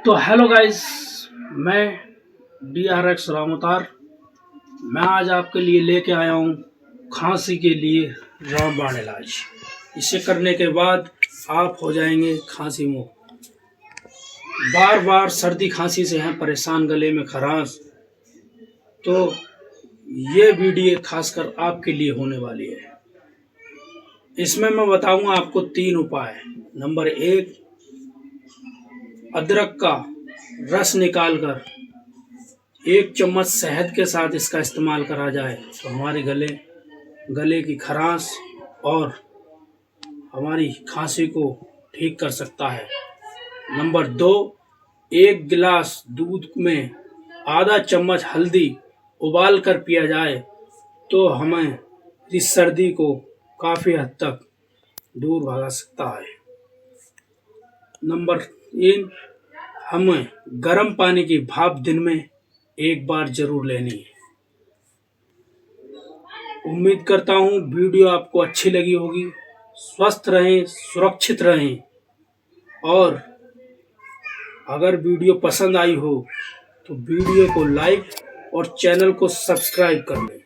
तो hello guys, मैं DRX Ramotar. मैं आज आपके लिए लेके आया हूँ खांसी के लिए रामबाण इलाज। इसे करने के बाद आप हो जाएंगे खांसी मुक्त। बार बार सर्दी खांसी से हैं परेशान, गले में खराश, तो ये वीडियो खासकर आपके लिए होने वाली है। इसमें मैं बताऊंगा आपको 3 उपाय। नंबर 1, अदरक का रस निकालकर 1 चम्मच शहद के साथ इसका इस्तेमाल करा जाए तो हमारे गले की खराश और हमारी खांसी को ठीक कर सकता है। नंबर 2, 1 गिलास दूध में आधा चम्मच हल्दी उबाल कर पिया जाए तो हमें इस सर्दी को काफ़ी हद तक दूर भगा सकता है। नंबर 3, हमें गर्म पानी की भाप दिन में 1 बार जरूर लेनी है। उम्मीद करता हूँ वीडियो आपको अच्छी लगी होगी। स्वस्थ रहें, सुरक्षित रहें, और अगर वीडियो पसंद आई हो तो वीडियो को लाइक और चैनल को सब्सक्राइब कर लें।